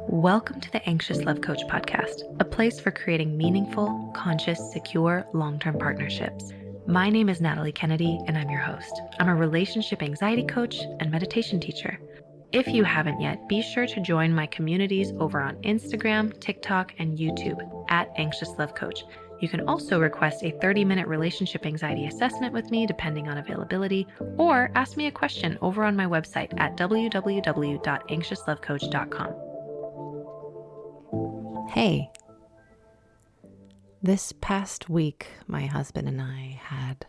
Welcome to the Anxious Love Coach podcast, a place for creating meaningful, conscious, secure, long-term partnerships. My name is Natalie Kennedy, and I'm your host. I'm a relationship anxiety coach and meditation teacher. If you haven't yet, be sure to join my communities over on Instagram, TikTok, and YouTube at Anxious Love Coach. You can also request a 30-minute relationship anxiety assessment with me, depending on availability, or ask me a question over on my website at www.anxiouslovecoach.com. Hey, this past week, my husband and I had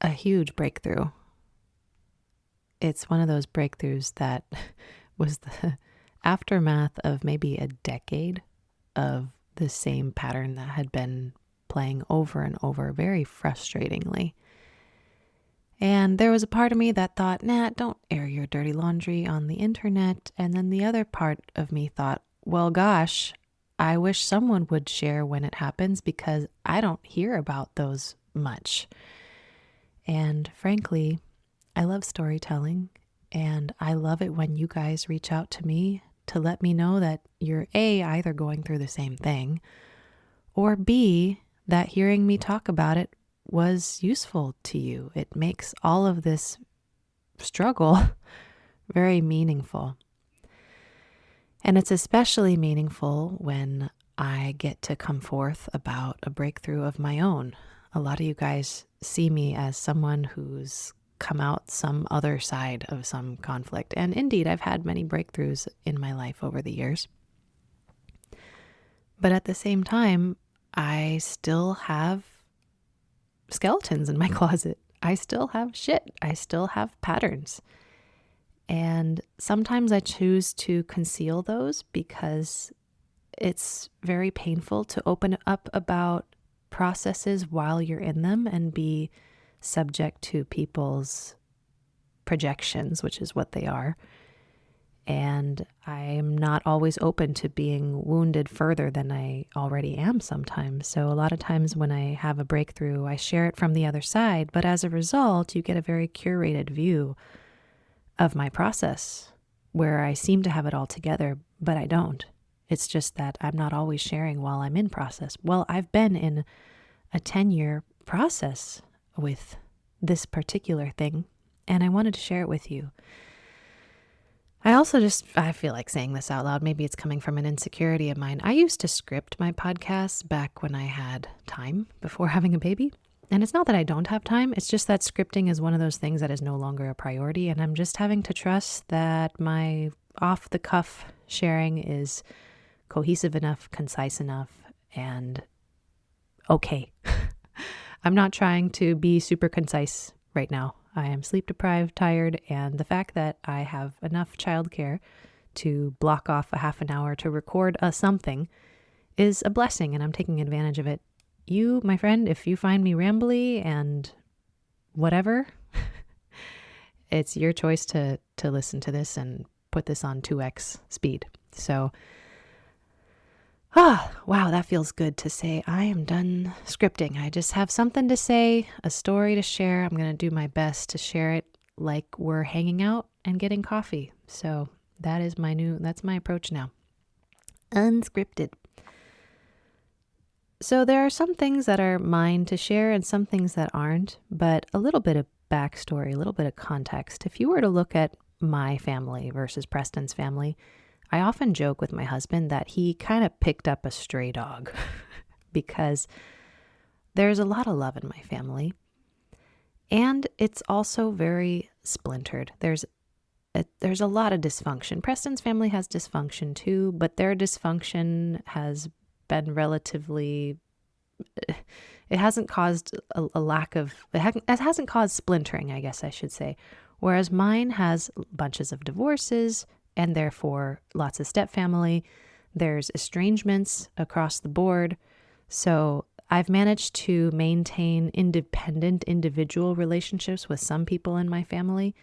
a huge breakthrough. It's one of those breakthroughs that was the aftermath of maybe a decade of the same pattern that had been playing over and over very frustratingly. And there was a part of me that thought, nah, don't air your dirty laundry on the internet. And then the other part of me thought, well, gosh, I wish someone would share when it happens because I don't hear about those much. And frankly, I love storytelling, and I love it when you guys reach out to me to let me know that you're A, either going through the same thing, or B, that hearing me talk about it was useful to you. It makes all of this struggle very meaningful. And it's especially meaningful when I get to come forth about a breakthrough of my own. A lot of you guys see me as someone who's come out some other side of some conflict. And indeed, I've had many breakthroughs in my life over the years. But at the same time, I still have skeletons in my closet. I still have shit. I still have patterns. And sometimes I choose to conceal those because it's very painful to open up about processes while you're in them and be subject to people's projections, which is what they are. And I'm not always open to being wounded further than I already am sometimes. So a lot of times when I have a breakthrough, I share it from the other side. But as a result, you get a very curated view of my process where I seem to have it all together, but I don't. It's just that I'm not always sharing while I'm in process. Well, I've been in a 10-year process with this particular thing, and I wanted to share it with you. I feel like saying this out loud. Maybe it's coming from an insecurity of mine. I used to script my podcasts back when I had time before having a baby. And it's not that I don't have time. It's just that scripting is one of those things that is no longer a priority. And I'm just having to trust that my off-the-cuff sharing is cohesive enough, concise enough, and okay. I'm not trying to be super concise right now. I am sleep deprived, tired, and the fact that I have enough childcare to block off a half an hour to record something is a blessing, and I'm taking advantage of it. You, my friend, if you find me rambly and whatever, it's your choice to listen to this and put this on 2x speed. So, wow, that feels good to say. I am done scripting. I just have something to say, a story to share. I'm going to do my best to share it like we're hanging out and getting coffee. So that's my approach now. Unscripted. So there are some things that are mine to share and some things that aren't, but a little bit of backstory, a little bit of context. If you were to look at my family versus Preston's family, I often joke with my husband that he kind of picked up a stray dog because there's a lot of love in my family. And it's also very splintered. There's a lot of dysfunction. Preston's family has dysfunction too, but their dysfunction has been relatively, it hasn't caused it hasn't caused splintering, I guess I should say. Whereas mine has bunches of divorces and therefore lots of step family. There's estrangements across the board. So I've managed to maintain independent individual relationships with some people in my family.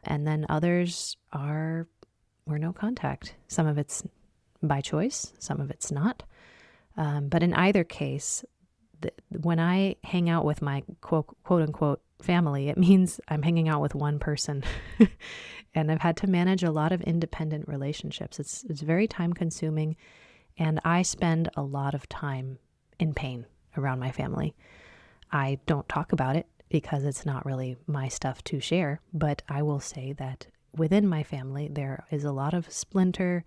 And then others we're no contact. Some of it's by choice, some of it's not. But in either case, when I hang out with my quote unquote family, it means I'm hanging out with one person And I've had to manage a lot of independent relationships. It's very time consuming. And I spend a lot of time in pain around my family. I don't talk about it because it's not really my stuff to share. But I will say that within my family, there is a lot of splinterings,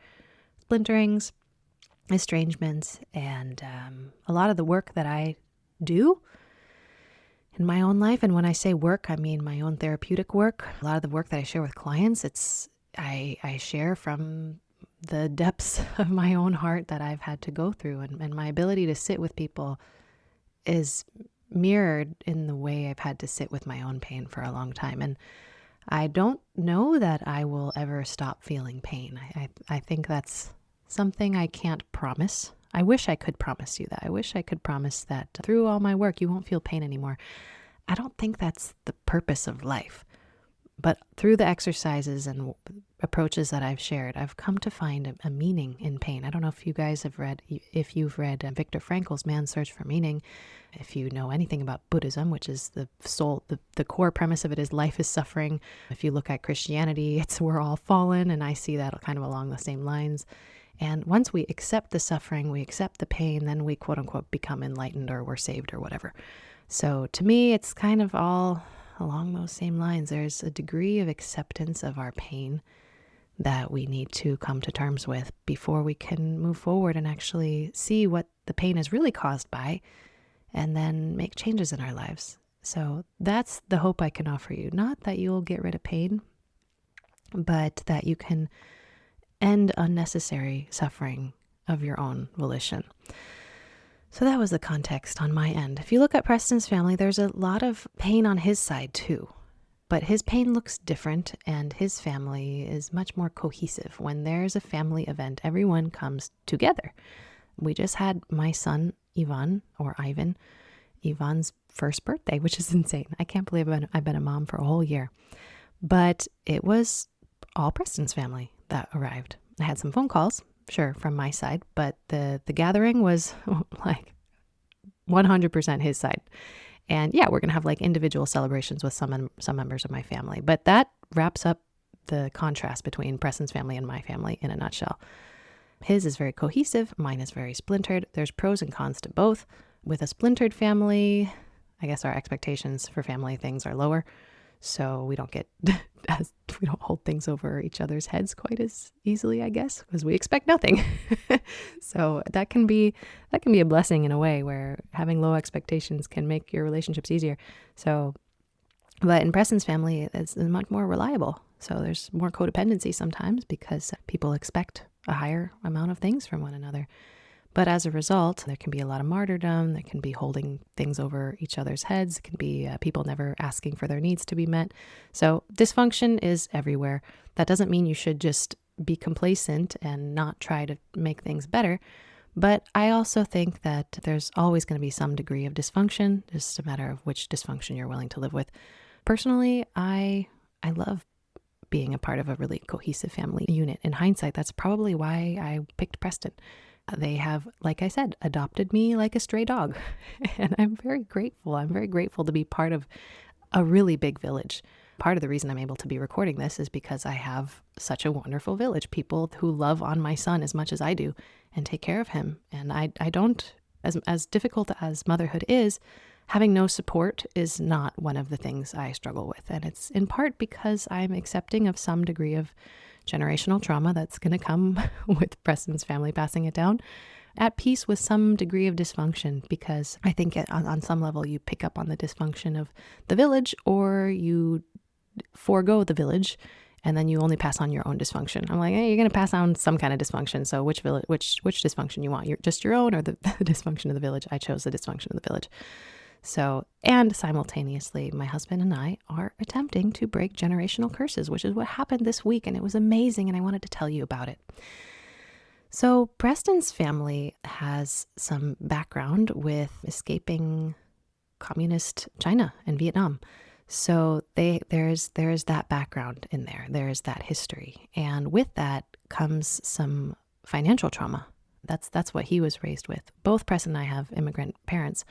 estrangements, and a lot of the work that I do in my own life. And when I say work, I mean my own therapeutic work. A lot of the work that I share with clients, I share from the depths of my own heart that I've had to go through. And my ability to sit with people is mirrored in the way I've had to sit with my own pain for a long time. And I don't know that I will ever stop feeling pain. I think that's something I can't promise. I wish I could promise you that. I wish I could promise that through all my work, you won't feel pain anymore. I don't think that's the purpose of life. But through the exercises and approaches that I've shared, I've come to find a meaning in pain. I don't know if you guys have read, if you've read Viktor Frankl's Man's Search for Meaning, if you know anything about Buddhism, which is the core premise of it is life is suffering. If you look at Christianity, it's we're all fallen, and I see that kind of along the same lines. And once we accept the suffering, we accept the pain, then we quote unquote become enlightened or we're saved or whatever. So to me, it's kind of all along those same lines. There's a degree of acceptance of our pain that we need to come to terms with before we can move forward and actually see what the pain is really caused by and then make changes in our lives. So that's the hope I can offer you. Not that you'll get rid of pain, but that you can end unnecessary suffering of your own volition. So that was the context on my end. If you look at Preston's family, there's a lot of pain on his side too. But his pain looks different, and his family is much more cohesive. When there's a family event, everyone comes together. We just had my son, Ivan's first birthday, which is insane. I can't believe I've been a mom for a whole year. But it was all Preston's family that arrived. I had some phone calls, sure, from my side, but the gathering was like 100% his side. And yeah, we're going to have like individual celebrations with some members of my family. But that wraps up the contrast between Preston's family and my family in a nutshell. His is very cohesive. Mine is very splintered. There's pros and cons to both. With a splintered family, I guess our expectations for family things are lower. So we don't we don't hold things over each other's heads quite as easily, I guess, because we expect nothing. So that can be a blessing in a way, where having low expectations can make your relationships easier. So, but in Preston's family, it's much more reliable. So there's more codependency sometimes because people expect a higher amount of things from one another. But as a result, there can be a lot of martyrdom. There can be holding things over each other's heads. It can be people never asking for their needs to be met. So dysfunction is everywhere. That doesn't mean you should just be complacent and not try to make things better. But I also think that there's always going to be some degree of dysfunction, just a matter of which dysfunction you're willing to live with. Personally, I love being a part of a really cohesive family unit. In hindsight, that's probably why I picked Preston. They have, like I said, adopted me like a stray dog. And I'm very grateful. I'm very grateful to be part of a really big village. Part of the reason I'm able to be recording this is because I have such a wonderful village. People who love on my son as much as I do and take care of him. And I don't, as difficult as motherhood is, having no support is not one of the things I struggle with. And it's in part because I'm accepting of some degree of generational trauma that's going to come with Preston's family passing it down, at peace with some degree of dysfunction, because I think on some level you pick up on the dysfunction of the village, or you forego the village and then you only pass on your own dysfunction. I'm like, hey, you're going to pass on some kind of dysfunction. So which dysfunction you want? Just your own or the dysfunction of the village? I chose the dysfunction of the village. So, and simultaneously, my husband and I are attempting to break generational curses, which is what happened this week. And it was amazing. And I wanted to tell you about it. So Preston's family has some background with escaping communist China and Vietnam. So there's that background in there. There's that history. And with that comes some financial trauma. That's what he was raised with. Both Preston and I have immigrant parents,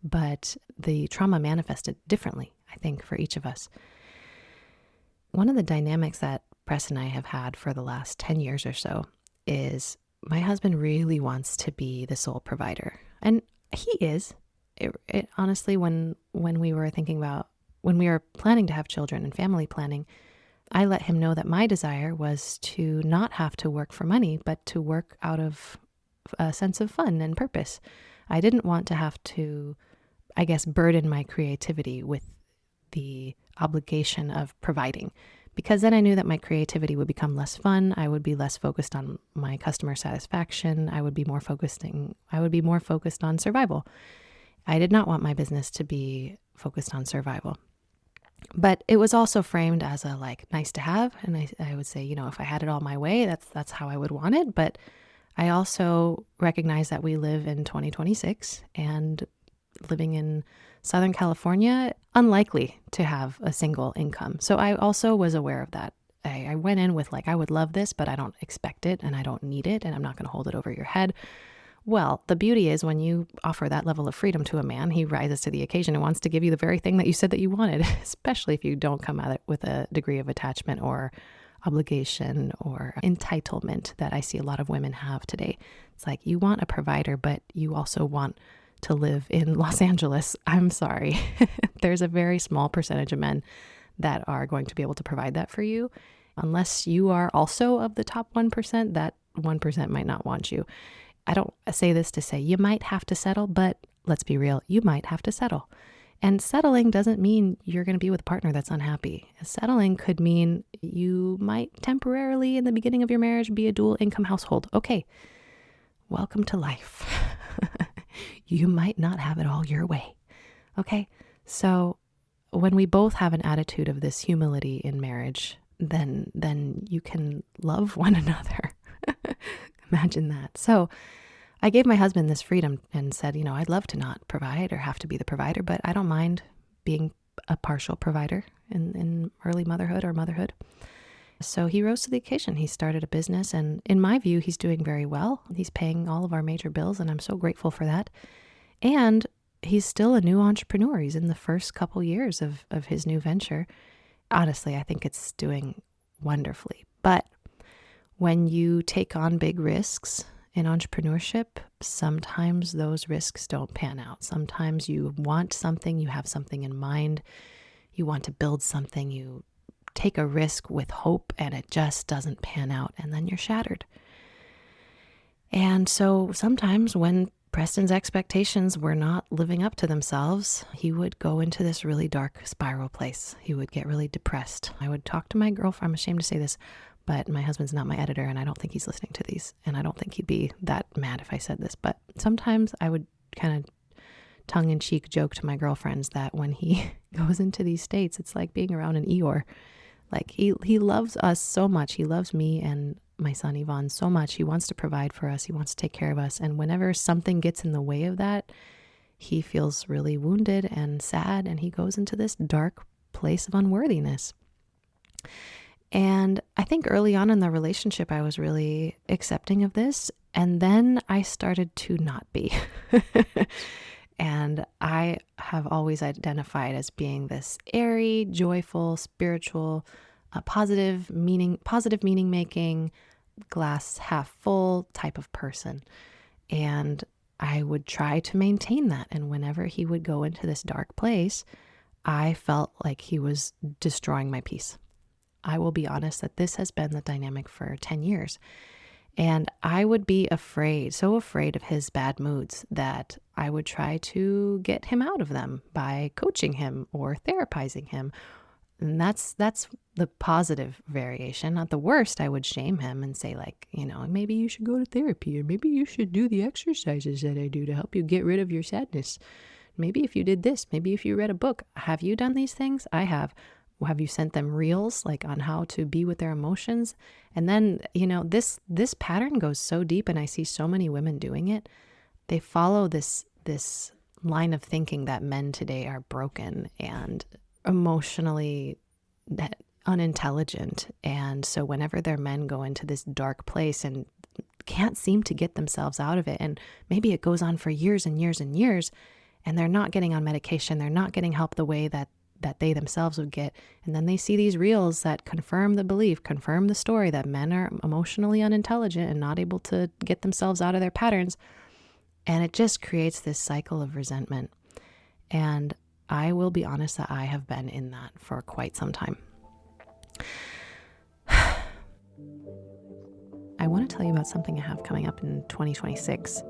but the trauma manifested differently, I think, for each of us. One of the dynamics that Preston and I have had for the last 10 years or so is my husband really wants to be the sole provider. And he is. It honestly, when we were when we were planning to have children and family planning, I let him know that my desire was to not have to work for money, but to work out of a sense of fun and purpose. I didn't want to have to, I guess, burden my creativity with the obligation of providing, because then I knew that my creativity would become less fun. I would be less focused on my customer satisfaction. I would be more focused on survival. I did not want my business to be focused on survival. But it was also framed as a nice to have. And I would say, if I had it all my way, that's how I would want it. But I also recognize that we live in 2026 and living in Southern California, unlikely to have a single income. So I also was aware of that. I went in with I would love this, but I don't expect it and I don't need it and I'm not going to hold it over your head. Well, the beauty is when you offer that level of freedom to a man, he rises to the occasion and wants to give you the very thing that you said that you wanted, especially if you don't come at it with a degree of attachment or obligation or entitlement that I see a lot of women have today. It's you want a provider, but you also want to live in Los Angeles. I'm sorry. There's a very small percentage of men that are going to be able to provide that for you. Unless you are also of the top 1%, that 1% might not want you. I don't say this to say you might have to settle, but let's be real, you might have to settle. And settling doesn't mean you're going to be with a partner that's unhappy. Settling could mean you might temporarily in the beginning of your marriage be a dual income household. Okay, welcome to life. You might not have it all your way. Okay, so when we both have an attitude of this humility in marriage, then you can love one another. Imagine that. So I gave my husband this freedom and said, I'd love to not provide or have to be the provider, but I don't mind being a partial provider in early motherhood or motherhood. So he rose to the occasion. He started a business, and in my view, he's doing very well. He's paying all of our major bills, and I'm so grateful for that. And he's still a new entrepreneur. He's in the first couple years of his new venture. Honestly, I think it's doing wonderfully. But when you take on big risks in entrepreneurship, sometimes those risks don't pan out. Sometimes you want something, you have something in mind, you want to build something, you take a risk with hope and it just doesn't pan out, and then you're shattered. And so sometimes when Preston's expectations were not living up to themselves, he would go into this really dark spiral place. He would get really depressed. I would talk to my girlfriend. I'm ashamed to say this, but my husband's not my editor and I don't think he's listening to these. And I don't think he'd be that mad if I said this, but sometimes I would kind of tongue-in-cheek joke to my girlfriends that when he goes into these states, it's like being around an Eeyore. He loves us so much. He loves me and my son Yvonne so much. He wants to provide for us. He wants to take care of us. And whenever something gets in the way of that, he feels really wounded and sad, and he goes into this dark place of unworthiness. And I think early on in the relationship, I was really accepting of this. And then I started to not be. And I have always identified as being this airy, joyful, spiritual, positive meaning making, glass half full type of person. And I would try to maintain that. And whenever he would go into this dark place, I felt like he was destroying my peace. I will be honest that this has been the dynamic for 10 years. And I would be so afraid of his bad moods that I would try to get him out of them by coaching him or therapizing him. And that's the positive variation. Not the worst, I would shame him and say maybe you should go to therapy, or maybe you should do the exercises that I do to help you get rid of your sadness. Maybe if you did this, maybe if you read a book. Have you done these things? I have. Have you sent them reels on how to be with their emotions? And then, this pattern goes so deep, and I see so many women doing it. They follow this line of thinking that men today are broken and emotionally unintelligent. And so whenever their men go into this dark place and can't seem to get themselves out of it, and maybe it goes on for years and years and years, and they're not getting on medication, they're not getting help the way that that they themselves would get. And then they see these reels that confirm the belief, confirm the story that men are emotionally unintelligent and not able to get themselves out of their patterns. And it just creates this cycle of resentment. And I will be honest that I have been in that for quite some time. I want to tell you about something I have coming up in 2026.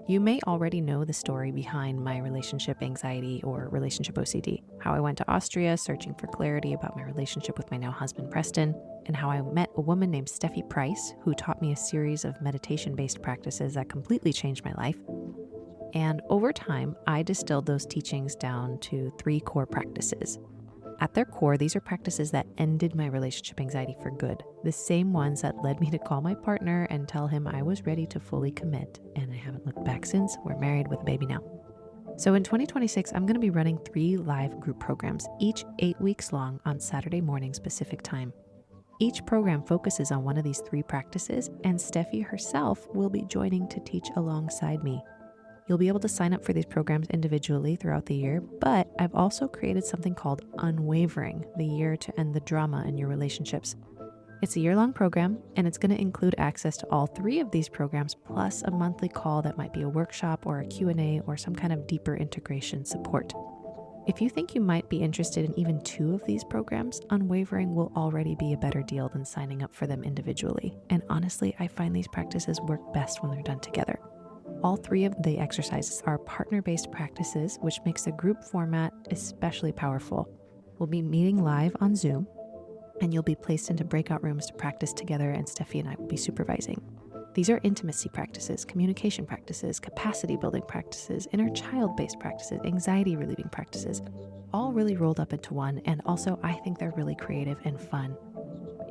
You may already know the story behind my relationship anxiety or relationship OCD, how I went to Austria searching for clarity about my relationship with my now husband, Preston, and how I met a woman named Steffi Price, who taught me a series of meditation-based practices that completely changed my life. And over time, I distilled those teachings down to 3 core practices. At their core, these are practices that ended my relationship anxiety for good. The same ones that led me to call my partner and tell him I was ready to fully commit. And I haven't looked back since. We're married with a baby now. So in 2026, I'm going to be running 3 live group programs, each 8 weeks long on Saturday mornings Pacific time. Each program focuses on one of these 3 practices, and Steffi herself will be joining to teach alongside me. You'll be able to sign up for these programs individually throughout the year, but I've also created something called Unwavering, the year to end the drama in your relationships. It's a year-long program, and it's going to include access to all 3 of these programs, plus a monthly call that might be a workshop or a Q&A or some kind of deeper integration support. If you think you might be interested in even 2 of these programs, Unwavering will already be a better deal than signing up for them individually. And honestly, I find these practices work best when they're done together. All 3 of the exercises are partner-based practices, which makes the group format especially powerful. We'll be meeting live on Zoom, and you'll be placed into breakout rooms to practice together, and Steffi and I will be supervising. These are intimacy practices, communication practices, capacity building practices, inner child-based practices, anxiety relieving practices, all really rolled up into one, and also I think they're really creative and fun.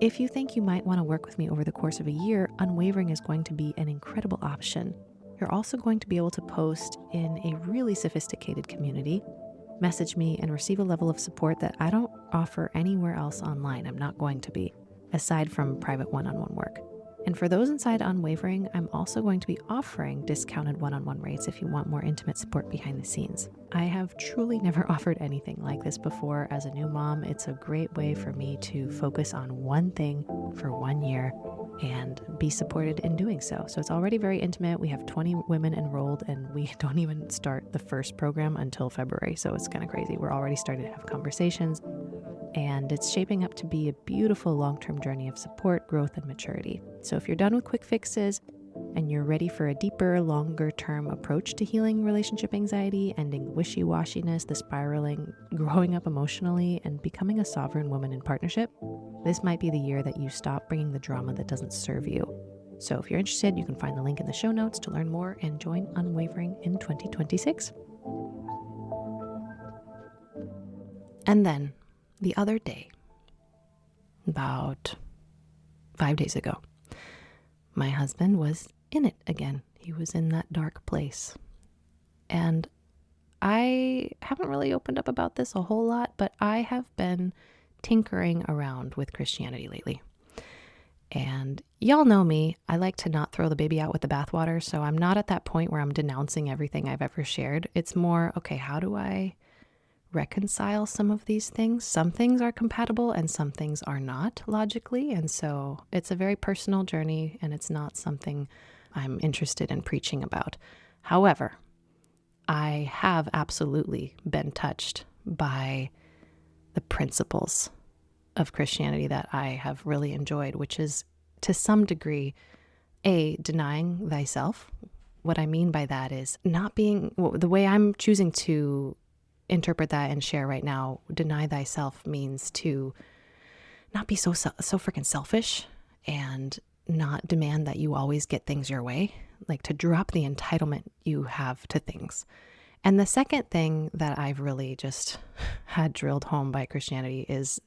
If you think you might want to work with me over the course of a year, Unwavering is going to be an incredible option. You're also going to be able to post in a really sophisticated community, message me, and receive a level of support that I don't offer anywhere else online. I'm not going to be, aside from private one-on-one work. And for those inside Unwavering, I'm also going to be offering discounted one-on-one rates if you want more intimate support behind the scenes. I have truly never offered anything like this before. As a new mom, it's a great way for me to focus on one thing for 1 year and be supported in doing so. So it's already very intimate. We have 20 women enrolled, and we don't even start the first program until February. So it's kind of crazy. We're already starting to have conversations, and it's shaping up to be a beautiful long-term journey of support, growth, and maturity. So if you're done with quick fixes and you're ready for a deeper, longer-term approach to healing relationship anxiety, ending wishy-washiness, the spiraling, growing up emotionally, and becoming a sovereign woman in partnership, this might be the year that you stop bringing the drama that doesn't serve you. So if you're interested, you can find the link in the show notes to learn more and join Unwavering in 2026. And then the other day, about 5 days ago, my husband was in it again. He was in that dark place. And I haven't really opened up about this a whole lot, but I have been tinkering around with Christianity lately. And y'all know me, I like to not throw the baby out with the bathwater, so I'm not at that point where I'm denouncing everything I've ever shared. It's more, okay, how do I reconcile some of these things? Some things are compatible and some things are not logically. And so it's a very personal journey, and it's not something I'm interested in preaching about. However, I have absolutely been touched by the principles of Christianity that I have really enjoyed, which is to some degree, denying thyself. What I mean by that is not being, the way I'm choosing to interpret that and share right now, deny thyself means to not be so freaking selfish and not demand that you always get things your way, like to drop the entitlement you have to things. And the second thing that I've really just had drilled home by Christianity is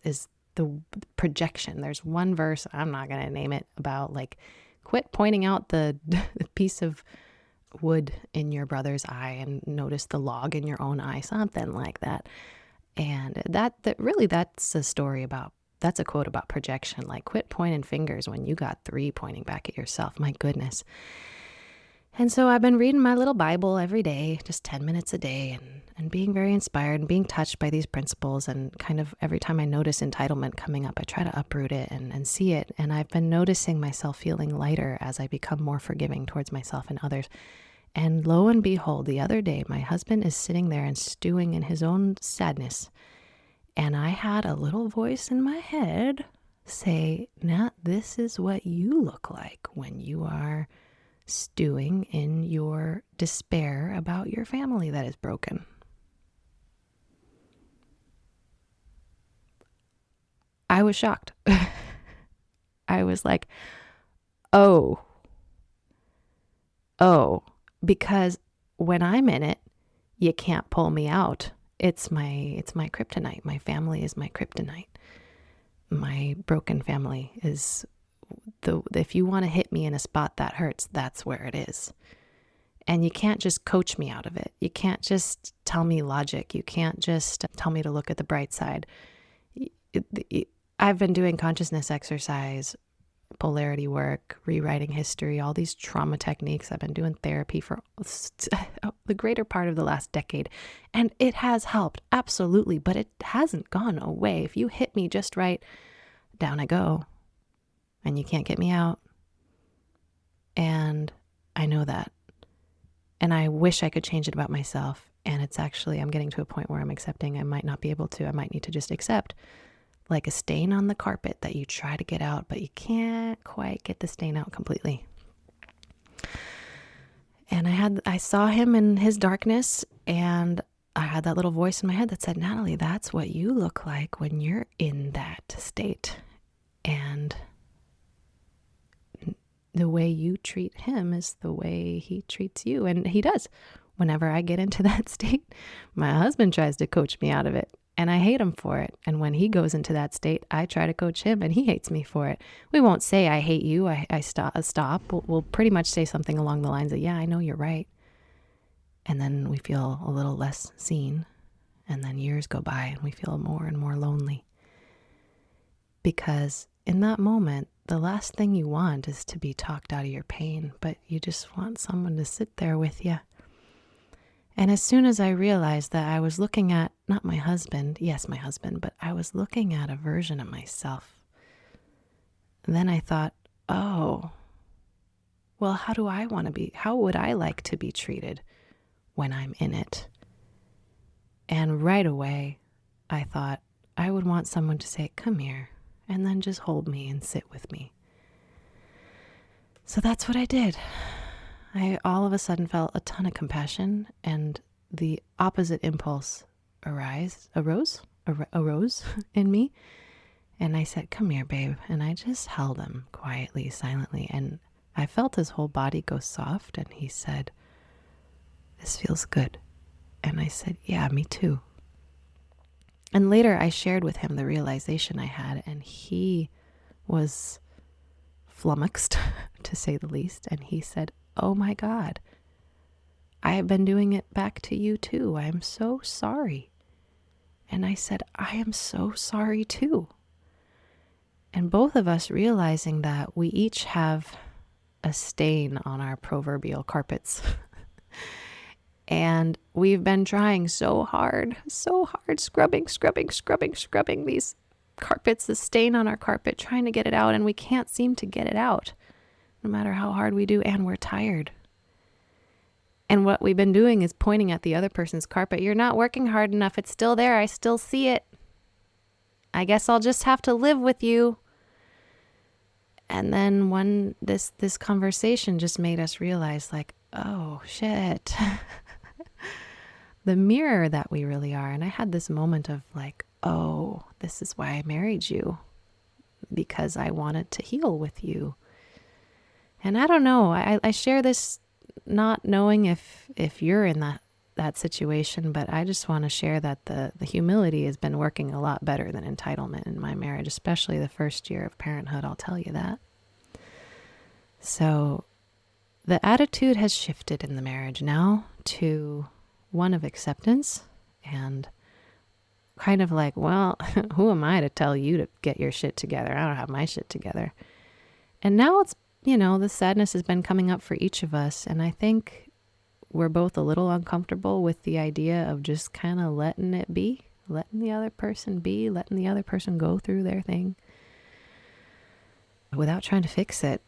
the projection. There's one verse, I'm not going to name it, about like, quit pointing out the piece of wood in your brother's eye and notice the log in your own eye, something like that. And that really, that's a quote about projection. Like, quit pointing fingers when you got 3 pointing back at yourself. My goodness. And so I've been reading my little Bible every day, just 10 minutes a day, and being very inspired and being touched by these principles. And kind of every time I notice entitlement coming up, I try to uproot it and see it. And I've been noticing myself feeling lighter as I become more forgiving towards myself and others. And lo and behold, the other day, my husband is sitting there and stewing in his own sadness. And I had a little voice in my head say, Nat, this is what you look like when you are stewing in your despair about your family that is broken. I was shocked. I was like, oh, because when I'm in it, you can't pull me out. It's my kryptonite. My family is my kryptonite. My broken family is if you want to hit me in a spot that hurts, that's where it is. And you can't just coach me out of it. You can't just tell me logic. You can't just tell me to look at the bright side. I've been doing consciousness exercise, polarity work, rewriting history, all these trauma techniques. I've been doing therapy for the greater part of the last decade. And it has helped, absolutely, but it hasn't gone away. If you hit me just right, down I go. And you can't get me out. And I know that. And I wish I could change it about myself. And it's actually, I'm getting to a point where I'm accepting I might not be able to. I might need to just accept, like a stain on the carpet that you try to get out, but you can't quite get the stain out completely. And I saw him in his darkness, and I had that little voice in my head that said, Natalie, that's what you look like when you're in that state. And the way you treat him is the way he treats you. And he does. Whenever I get into that state, my husband tries to coach me out of it, and I hate him for it. And when he goes into that state, I try to coach him, and he hates me for it. We won't say, I hate you, I stop. We'll pretty much say something along the lines of, yeah, I know you're right. And then we feel a little less seen. And then years go by, and we feel more and more lonely. Because in that moment, the last thing you want is to be talked out of your pain, but you just want someone to sit there with you. And as soon as I realized that I was looking at, not my husband, yes, my husband, but I was looking at a version of myself. And then I thought, oh, well, how do I want to be? How would I like to be treated when I'm in it? And right away, I thought I would want someone to say, come here, and then just hold me and sit with me. So that's what I did. I all of a sudden felt a ton of compassion, and the opposite impulse arose in me. And I said, come here, babe. And I just held him quietly, silently. And I felt his whole body go soft. And he said, this feels good. And I said, yeah, me too. And later I shared with him the realization I had, and he was flummoxed, to say the least. And he said, oh my God, I have been doing it back to you too. I am so sorry. And I said, I am so sorry too. And both of us realizing that we each have a stain on our proverbial carpets. And we've been trying so hard, scrubbing these carpets, the stain on our carpet, trying to get it out, and we can't seem to get it out, no matter how hard we do, and we're tired. And what we've been doing is pointing at the other person's carpet. You're not working hard enough. It's still there. I still see it. I guess I'll just have to live with you. And then this conversation just made us realize, like, oh, shit. The mirror that we really are. And I had this moment of like, oh, this is why I married you, because I wanted to heal with you. And I don't know, I share this not knowing if you're in that situation, but I just want to share that the humility has been working a lot better than entitlement in my marriage, especially the first year of parenthood, I'll tell you that. So the attitude has shifted in the marriage now to one of acceptance and kind of like, well, who am I to tell you to get your shit together? I don't have my shit together. And now it's the sadness has been coming up for each of us. And I think we're both a little uncomfortable with the idea of just kind of letting it be, letting the other person be, letting the other person go through their thing without trying to fix it.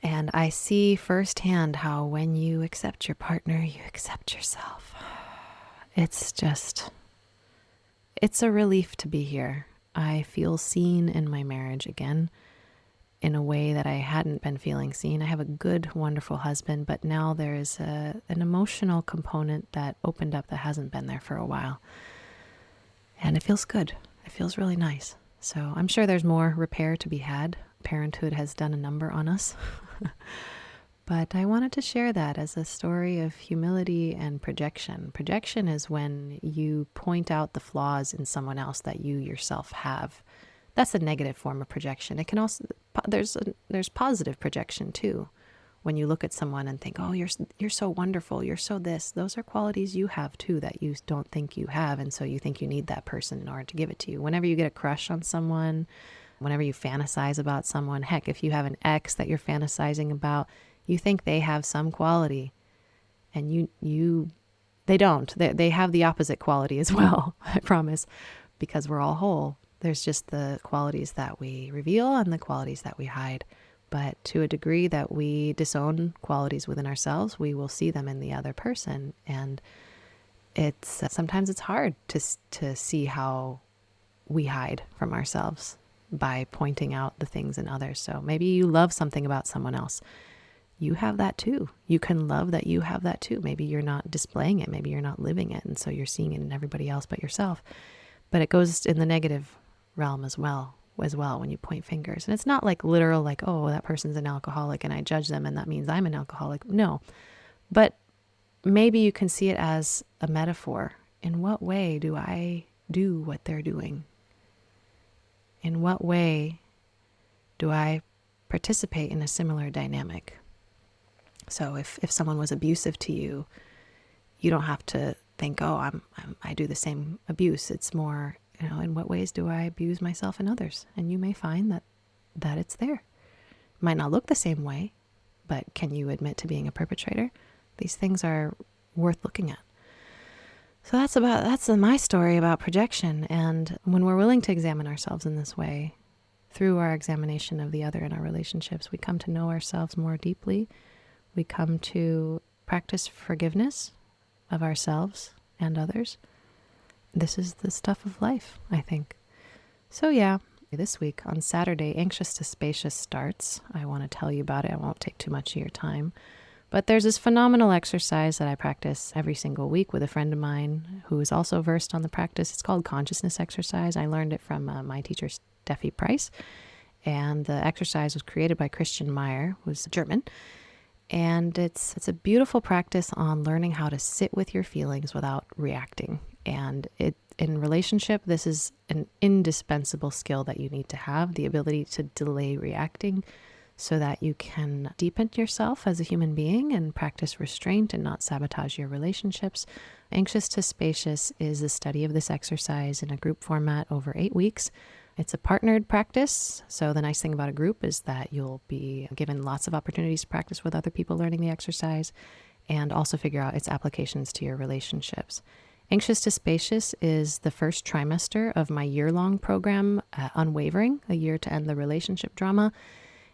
And I see firsthand how when you accept your partner, you accept yourself. It's a relief to be here. I feel seen in my marriage again in a way that I hadn't been feeling seen. I have a good, wonderful husband, but now there is an emotional component that opened up that hasn't been there for a while. And it feels good. It feels really nice. So I'm sure there's more repair to be had. Parenthood has done a number on us. But I wanted to share that as a story of humility and projection. Projection is when you point out the flaws in someone else that you yourself have. That's a negative form of projection. It can also, there's positive projection too. When you look at someone and think, oh, you're so wonderful, you're so this. Those are qualities you have too that you don't think you have. And so you think you need that person in order to give it to you. Whenever you get a crush on someone, whenever you fantasize about someone, heck, if you have an ex that you're fantasizing about, you think they have some quality, and they don't. They have the opposite quality as well, I promise, because we're all whole. There's just the qualities that we reveal and the qualities that we hide. But to a degree that we disown qualities within ourselves, we will see them in the other person. And it's sometimes it's hard to see how we hide from ourselves by pointing out the things in others. So maybe you love something about someone else. You have that too. You can love that you have that too. Maybe you're not displaying it. Maybe you're not living it. And so you're seeing it in everybody else but yourself. But it goes in the negative realm as well when you point fingers. And it's not like literal, like, oh, that person's an alcoholic and I judge them and that means I'm an alcoholic. No. But maybe you can see it as a metaphor. In what way do I do what they're doing? In what way do I participate in a similar dynamic? So if someone was abusive to you, you don't have to think, oh, I do the same abuse. It's more, in what ways do I abuse myself and others? And you may find that it's there. It might not look the same way, but can you admit to being a perpetrator? These things are worth looking at. So that's my story about projection. And when we're willing to examine ourselves in this way, through our examination of the other in our relationships, we come to know ourselves more deeply. We come to practice forgiveness of ourselves and others. This is the stuff of life, I think. So yeah, this week on Saturday, Anxious to Spacious starts. I want to tell you about it. I won't take too much of your time. But there's this phenomenal exercise that I practice every single week with a friend of mine who is also versed on the practice. It's called consciousness exercise. I learned it from my teacher, Steffi Price. And the exercise was created by Christian Meyer, who's German. And it's a beautiful practice on learning how to sit with your feelings without reacting. And in relationship, this is an indispensable skill that you need to have, the ability to delay reacting so that you can deepen yourself as a human being and practice restraint and not sabotage your relationships. Anxious to Spacious is the study of this exercise in a group format over 8 weeks. It's a partnered practice. So the nice thing about a group is that you'll be given lots of opportunities to practice with other people learning the exercise and also figure out its applications to your relationships. Anxious to Spacious is the first trimester of my year-long program, Unwavering, a year to end the relationship drama.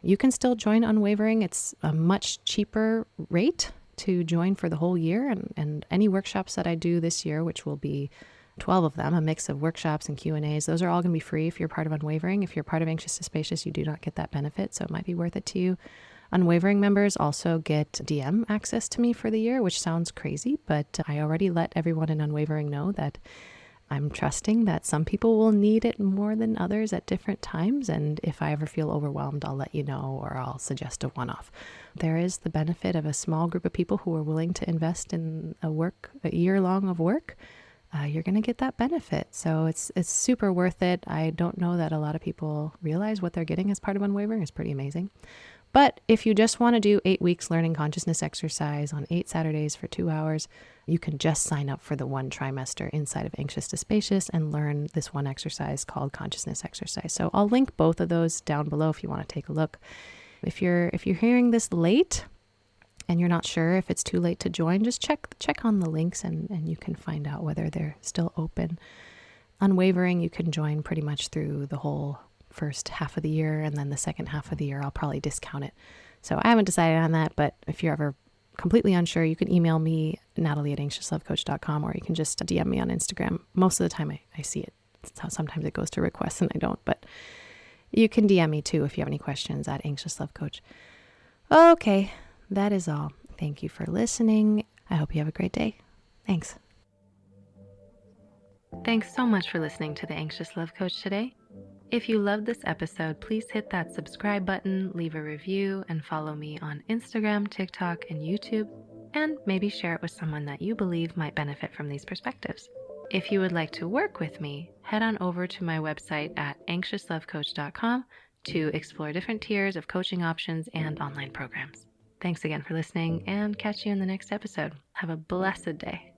You can still join Unwavering. It's a much cheaper rate to join for the whole year. And any workshops that I do this year, which will be 12 of them, a mix of workshops and Q&As. Those are all going to be free if you're part of Unwavering. If you're part of Anxious to Spacious, you do not get that benefit, so it might be worth it to you. Unwavering members also get DM access to me for the year, which sounds crazy, but I already let everyone in Unwavering know that I'm trusting that some people will need it more than others at different times. And if I ever feel overwhelmed, I'll let you know, or I'll suggest a one-off. There is the benefit of a small group of people who are willing to invest in a year long of work. You're going to get that benefit. So it's super worth it. I don't know that a lot of people realize what they're getting as part of Unwavering. It's pretty amazing. But if you just want to do 8 weeks learning consciousness exercise on 8 Saturdays for 2 hours, you can just sign up for the one trimester inside of Anxious to Spacious and learn this one exercise called consciousness exercise. So I'll link both of those down below if you want to take a look. If you're hearing this late and you're not sure if it's too late to join, just check on the links and you can find out whether they're still open. Unwavering, you can join pretty much through the whole first half of the year, and then the second half of the year I'll probably discount it. So I haven't decided on that, but if you're ever completely unsure, you can email me, Natalie@anxiouslovecoach.com, or you can just DM me on Instagram. Most of the time I see it. Sometimes it goes to requests and I don't, but you can DM me too if you have any questions at @anxiouslovecoach. Okay, that is all. Thank you for listening. I hope you have a great day. Thanks. Thanks so much for listening to the Anxious Love Coach today. If you loved this episode, please hit that subscribe button, leave a review, and follow me on Instagram, TikTok, and YouTube, and maybe share it with someone that you believe might benefit from these perspectives. If you would like to work with me, head on over to my website at anxiouslovecoach.com to explore different tiers of coaching options and online programs. Thanks again for listening, and catch you in the next episode. Have a blessed day.